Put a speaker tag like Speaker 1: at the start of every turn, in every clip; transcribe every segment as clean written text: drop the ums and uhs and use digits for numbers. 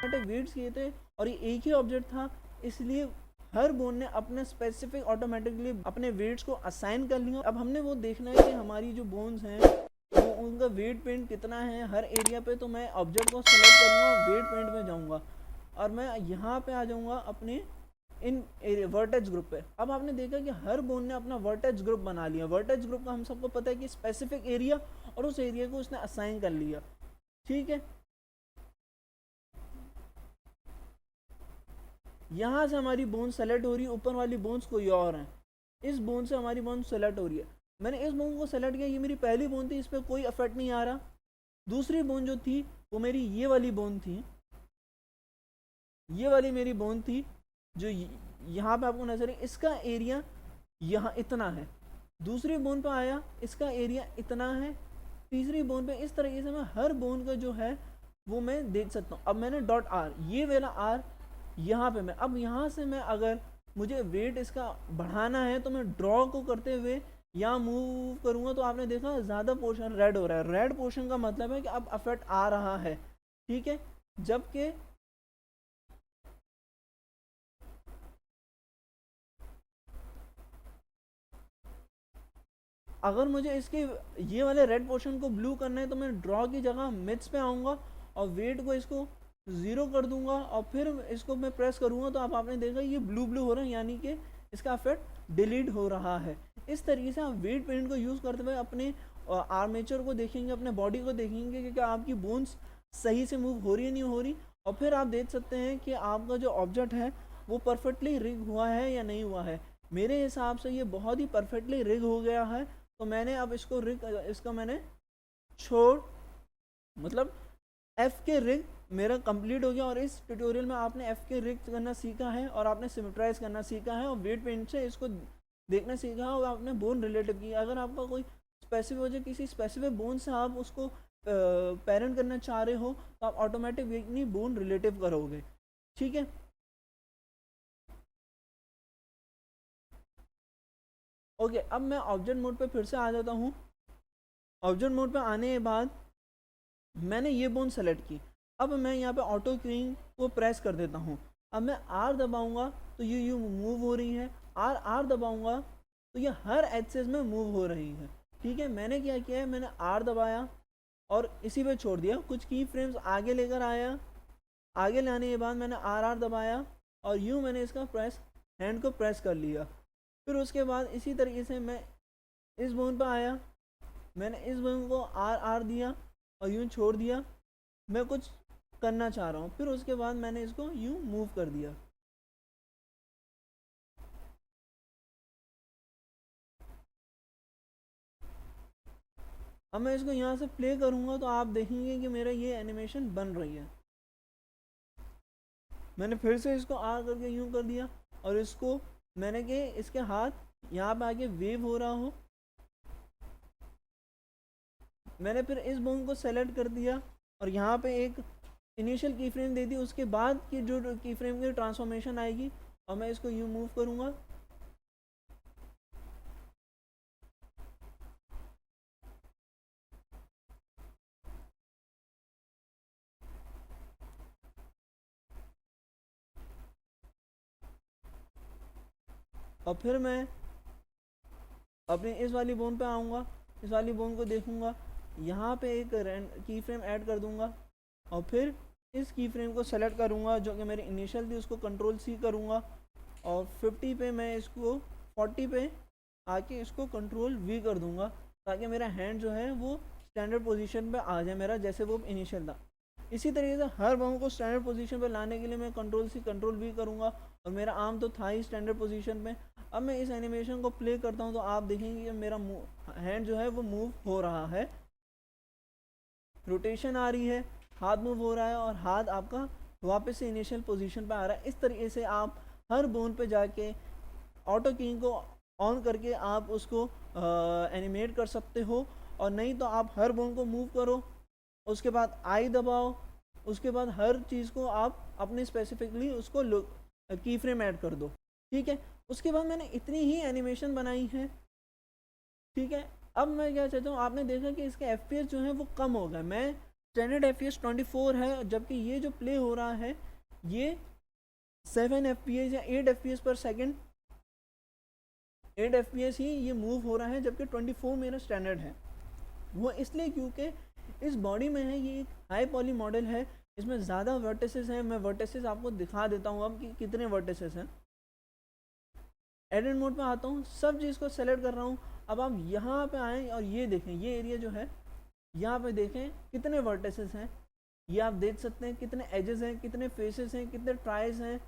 Speaker 1: Weights किए थे और ये एक ही ऑब्जेक्ट था, इसलिए हर बोन ने अपने स्पेसिफिक ऑटोमेटिकली अपने वेट्स को असाइन कर लिया। अब हमने वो देखना है कि हमारी जो बोन्स हैं वो उनका वेट पेंट कितना है हर एरिया पे। तो मैं ऑब्जेक्ट को सेलेक्ट करूँगा, वेट पेंट में जाऊँगा और मैं यहाँ पे आ जाऊँगा अपने इन वर्टेज ग्रुप पे। अब आपने देखा कि हर बोन ने अपना वर्टेज ग्रुप बना लिया। वर्टेज ग्रुप का हम सबको पता है कि स्पेसिफिक एरिया, और उस एरिया को उसने असाइन कर लिया। ठीक है, यहाँ से हमारी बोन सेलेक्ट हो रही है, ऊपर वाली बोन्स कोई और हैं। इस बोन से हमारी बोन सेलेक्ट हो रही है, मैंने इस बोन को सेलेक्ट किया, ये मेरी पहली बोन थी, इस पर कोई इफेक्ट नहीं आ रहा। दूसरी बोन जो थी वो मेरी ये वाली बोन थी, ये वाली मेरी बोन थी जो यहाँ पे आपको नजर है, इसका एरिया यहाँ इतना है। दूसरी बोन पे आया, इसका एरिया इतना है। तीसरी बोन पे इस तरीके से मैं हर बोन का जो है वो मैं देख सकता हूँ। अब मैंने डॉट आर, ये वाला आर यहाँ पे मैं, अब यहाँ से मैं अगर मुझे वेट इसका बढ़ाना है तो मैं ड्रॉ को करते हुए यहाँ मूव करूँगा तो आपने देखा ज़्यादा पोर्शन रेड हो रहा है। रेड पोर्शन का मतलब है कि अब इफेक्ट आ रहा है। ठीक है, जबकि अगर मुझे इसके ये वाले रेड पोर्शन को ब्लू करना है तो मैं ड्रॉ की जगह मिड्स पे आऊँगा और वेट को इसको 0 कर दूंगा और फिर इसको मैं प्रेस करूँगा तो आपने देखा ये ब्लू ब्लू हो रहा है, यानी कि इसका इफेक्ट डिलीट हो रहा है। इस तरीके से आप वेट पेंट को यूज़ करते हुए अपने आर्मेचर को देखेंगे, अपने बॉडी को देखेंगे कि क्या आपकी बोन्स सही से मूव हो रही है नहीं हो रही, और फिर आप देख सकते हैं कि आपका जो ऑब्जेक्ट है वो परफेक्टली रिग हुआ है या नहीं हुआ है। मेरे हिसाब से ये बहुत ही परफेक्टली रिग हो गया है, तो मैंने अब इसको रिग, इसका मैंने छोड़ मतलब एफ के रिग मेरा कंप्लीट हो गया। और इस ट्यूटोरियल में आपने एफ के रिग करना सीखा है और आपने सिमेट्राइज करना सीखा है और वेट पेंट से इसको देखना सीखा है और आपने बोन रिलेटिव की। अगर आपका कोई स्पेसिफिक वजह किसी स्पेसिफिक बोन से आप उसको पेरेंट करना चाह रहे हो तो आप ऑटोमेटिक बोन रिलेटिव करोगे। ठीक है, ओके, अब मैं ऑब्जेक्ट मोड पे फिर से आ जाता हूँ। ऑब्जेक्ट मोड पे आने के बाद मैंने ये बोन सेलेक्ट की। अब मैं यहाँ पे ऑटो क्यूइंग को प्रेस कर देता हूँ। अब मैं आर दबाऊँगा तो ये यू मूव हो रही है, आर आर दबाऊँगा तो ये हर एक्सेस में मूव हो रही है। ठीक है, मैंने क्या किया है, मैंने आर दबाया और इसी पे छोड़ दिया। कुछ की फ्रेम्स आगे लेकर आया, आगे लाने के बाद मैंने आर आर दबाया और यूँ मैंने इसका प्रेस हैंड को प्रेस कर लिया। फिर उसके बाद इसी तरीके से मैं इस बोन पर आया, मैंने इस बोन को आर आर दिया और यूँ छोड़ दिया। मैं कुछ करना चाह रहा हूँ, फिर उसके बाद मैंने इसको यूँ मूव कर दिया। अब मैं इसको यहाँ से प्ले करूँगा तो आप देखेंगे कि मेरा ये एनिमेशन बन रही है। मैंने फिर से इसको आर करके यूँ कर दिया और इसको मैंने कि इसके हाथ यहाँ पे आके वेव हो रहा हो। मैंने फिर इस बोन को सेलेक्ट कर दिया और यहाँ पे एक इनिशियल की फ्रेम दे दी, उसके बाद की जो की फ्रेम की ट्रांसफॉर्मेशन आएगी और मैं इसको यूँ मूव करूँगा। और फिर मैं अपने इस वाली बोन पे आऊँगा, इस वाली बोन को देखूँगा, यहाँ पे एक की फ्रेम ऐड कर दूँगा और फिर इस की फ्रेम को सेलेक्ट करूँगा जो कि मेरी इनिशियल थी, उसको कंट्रोल सी करूँगा और 50 पे मैं इसको 40 पे आके इसको कंट्रोल वी कर दूँगा ताकि मेरा हैंड जो है वो स्टैंडर्ड पोजीशन पे आ जाए मेरा, जैसे वो इनिशियल था। इसी तरीके से हर बाहों को स्टैंडर्ड पोजीशन पे लाने के लिए मैं कंट्रोल सी कंट्रोल वी करूँगा और मेरा आर्म तो था ही स्टैंडर्ड पोजीशन पे। अब मैं इस एनिमेशन को प्ले करता हूँ तो आप देखेंगे कि मेरा हैंड जो है वो मूव हो रहा है, रोटेशन आ रही है, हाथ मूव हो रहा है और हाथ आपका वापस से इनिशियल पोजीशन पे आ रहा है। इस तरीके से आप हर बोन पे जाके ऑटो कीइंग को ऑन करके आप उसको एनिमेट कर सकते हो। और नहीं तो आप हर बोन को मूव करो, उसके बाद आई दबाओ, उसके बाद हर चीज़ को आप अपने स्पेसिफिकली उसको की फ्रेम ऐड कर दो। ठीक है, उसके बाद मैंने इतनी ही एनिमेशन बनाई है। ठीक है, अब मैं क्या चाहता हूँ, आपने देखा कि इसके FPS जो है वो कम हो गए। मैं स्टैंडर्ड FPS 24 है, जबकि ये जो प्ले हो रहा है ये 7 FPS या 8 FPS पर सेकेंड, 8 FPS ही ये मूव हो रहा है, जबकि 24 मेरा स्टैंडर्ड है। वो इसलिए क्योंकि इस बॉडी में है, ये एक हाई पॉली मॉडल है, इसमें ज़्यादा वर्टिसेस हैं। मैं वर्टिसेस आपको दिखा देता हूँ अब कि कितने वर्टिसेस हैं। एडिट मोड पे आता हूँ, सब चीज़ को सेलेक्ट कर रहा हूँ। अब आप यहाँ पे आएँ और ये देखें, ये एरिया जो है यहाँ पे देखें कितने वर्टिसेस हैं, ये आप देख सकते हैं कितने एजेस हैं, कितने फेसेस हैं, कितने ट्राइज हैं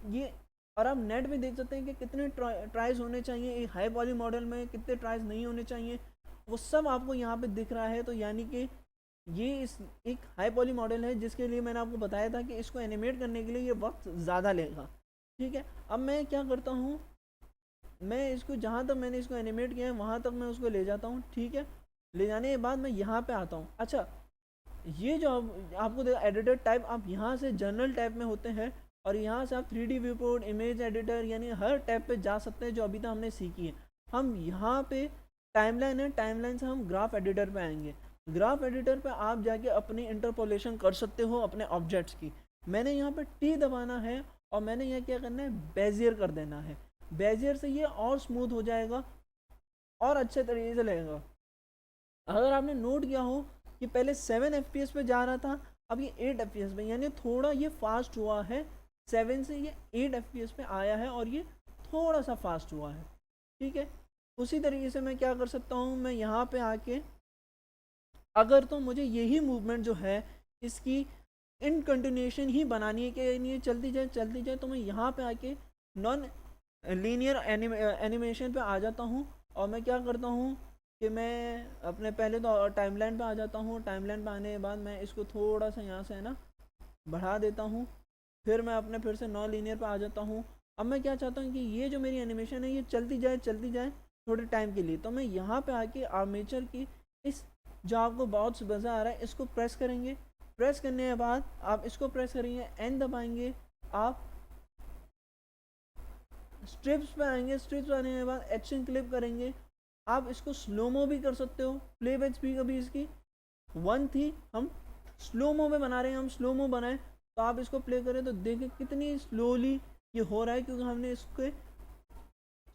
Speaker 1: ये। और आप नेट में देख सकते हैं कि कितने ट्राइज होने चाहिए एक हाई पॉली मॉडल में, कितने ट्राइज नहीं होने चाहिए, वो सब आपको यहाँ पे दिख रहा है। तो यानी कि ये इस एक हाई पॉली मॉडल है, जिसके लिए मैंने आपको बताया था कि इसको एनिमेट करने के लिए ये वक्त ज़्यादा लेगा। ठीक है, अब मैं क्या करता हूँ, मैं इसको जहाँ तक मैंने इसको एनिमेट किया है वहाँ तक मैं उसको ले जाता हूँ। ठीक है, ले जाने के बाद मैं यहाँ पे आता हूँ। अच्छा, ये जो आपको एडिटर टाइप, आप यहाँ से जनरल टैब में होते हैं और यहाँ से आप 3D view port, image editor, यानी हर टैब पे जा सकते हैं जो अभी तक हमने सीखी है। हम यहाँ पे टाइमलाइन है, टाइमलाइन से हम ग्राफ एडिटर पे आएंगे। ग्राफ एडिटर पे आप जाके अपनी इंटरपोलेशन कर सकते हो अपने ऑब्जेक्ट्स की। मैंने यहाँ पे T दबाना है और मैंने यहाँ क्या करना है, बेजियर कर देना है। बेजियर से ये और स्मूथ हो जाएगा और अच्छे तरीके से लगेगा। अगर आपने नोट किया हो कि पहले 7 FPS पे जा रहा था, अब ये 8 FPS पे, यानी थोड़ा ये फास्ट हुआ है। 7 से ये 8 FPS पे आया है और ये थोड़ा सा फास्ट हुआ है। ठीक है, उसी तरीके से मैं क्या कर सकता हूँ, मैं यहाँ पे आके अगर तो मुझे यही मूवमेंट जो है इसकी इन कंटिन्यूएशन ही बनानी है कि ये चलती जाए, तो मैं यहाँ पे आके नॉन लीनियर एनिमेशन पे आ जाता हूँ और मैं क्या करता हूँ कि मैं अपने पहले तो टाइमलाइन पे आ जाता हूँ। टाइमलाइन पे आने के बाद मैं इसको थोड़ा सा यहाँ से है ना बढ़ा देता हूँ, फिर मैं अपने फिर से नॉन लीनियर पे आ जाता हूँ। अब मैं क्या चाहता हूँ कि ये जो मेरी एनिमेशन है ये चलती जाए थोड़े टाइम के लिए। तो मैं यहाँ पे आके आर्मेचर की इस जो आपको बहुत मज़ा आ रहा है इसको प्रेस करेंगे। प्रेस करने के बाद आप इसको प्रेस करेंगे, एन दबाएंगे, आप स्ट्रिप्स पे आएंगे। स्ट्रिप्स आने के बाद एक्शन क्लिप करेंगे। आप इसको स्लोमो भी कर सकते हो। प्लेबैक स्पीड अभी इसकी 1 थी, हम स्लोमो में बना रहे हैं, हम स्लोमो बनाएं तो आप इसको प्ले करें तो देखें कितनी स्लोली ये हो रहा है, क्योंकि हमने इसके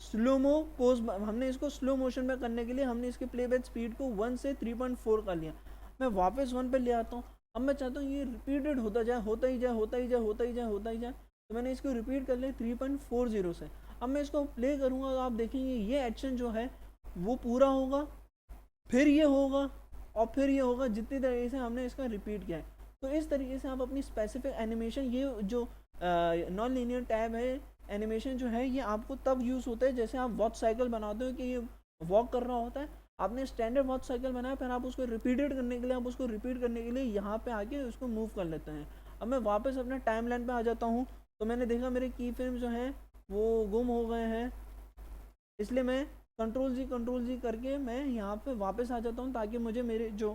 Speaker 1: स्लोमो पोज, हमने इसको स्लो मोशन में करने के लिए हमने इसके प्लेबैक स्पीड को 1 से 3.4 कर लिया। मैं वापस 1 पे ले आता हूँ। अब मैं चाहता हूँ ये रिपीटेड होता ही जाए। तो मैंने इसको रिपीट कर लिया 3.40 से। अब मैं इसको प्ले करूँगा तो आप देखेंगे ये एक्शन जो है वो पूरा होगा, फिर ये होगा और फिर ये होगा, जितनी तरीके से हमने इसका रिपीट किया है। तो इस तरीके से आप अपनी स्पेसिफिक एनिमेशन, ये जो नॉन लीनियर टैब है एनिमेशन जो है, ये आपको तब यूज़ होता है जैसे आप वॉच साइकिल बनाते हो कि ये वॉक कर रहा होता है। आपने स्टैंडर्ड वॉच साइकिल बनाया, फिर आप उसको रिपीटेड करने के लिए यहाँ पे आके उसको मूव कर लेते हैं। अब मैं वापस अपने टाइम लाइन पर आ जाता हूँ तो मैंने देखा मेरे की फ्रेम जो हैं वो गुम हो गए हैं, इसलिए मैं कंट्रोल जी करके मैं यहाँ पे वापस आ जाता हूँ ताकि मुझे मेरे जो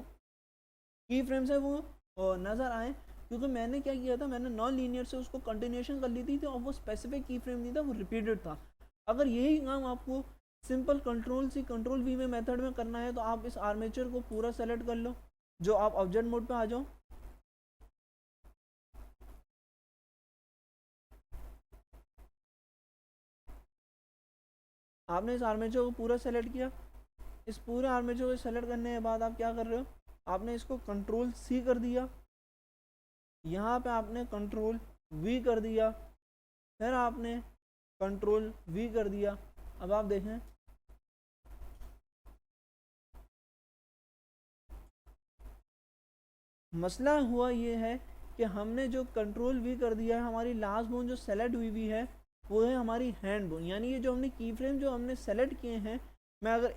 Speaker 1: की फ्रेम्स है वो नज़र आए। क्योंकि मैंने क्या किया था, मैंने नॉन लीनियर से उसको कंटिन्यूएशन कर ली थी और वो स्पेसिफिक की फ्रेम नहीं था, वो रिपीटेड था। अगर यही काम आपको सिंपल कंट्रोल वी में मेथड में करना है तो आप इस आर्मेचर को पूरा सेलेक्ट कर लो, जो आप ऑब्जेक्ट मोड पे आ जाओ। आपने इस आर्मेचर को पूरा सेलेक्ट किया। इस पूरे आर्मेचर को सेलेक्ट करने के बाद आप क्या कर रहे हो, आपने इसको कंट्रोल सी कर दिया, यहाँ पे आपने कंट्रोल वी कर दिया, फिर आपने कंट्रोल वी कर दिया। अब आप देखें मसला हुआ ये है कि हमने जो कंट्रोल वी कर दिया है, हमारी लास्ट बोन जो सेलेक्ट हुई है वो है हमारी हैंड बोन, यानी ये जो हमने की फ्रेम जो हमने सेलेक्ट किए हैं, मैं अगर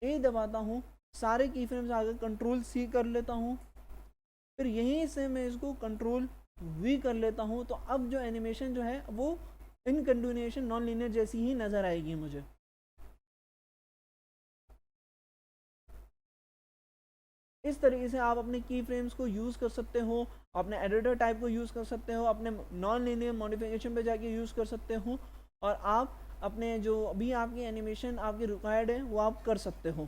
Speaker 1: ए दबाता हूँ सारे की फ्रेम्स आगे कंट्रोल सी कर लेता हूँ, फिर यहीं से मैं इसको कंट्रोल वी कर लेता हूँ, तो अब जो एनिमेशन जो है वो इन कंटिन्यूएशन नॉन लीनियर जैसी ही नज़र आएगी मुझे। इस तरीके से आप अपने की फ्रेम्स को यूज़ कर सकते हो, अपने एडिटर टाइप को यूज़ कर सकते हो, अपने नॉन लीनियर मॉडिफिकेशन पे जाके यूज़ कर सकते हो और आप अपने जो अभी आपकी एनिमेशन आपकी रिक्वायर्ड है वो आप कर सकते हो।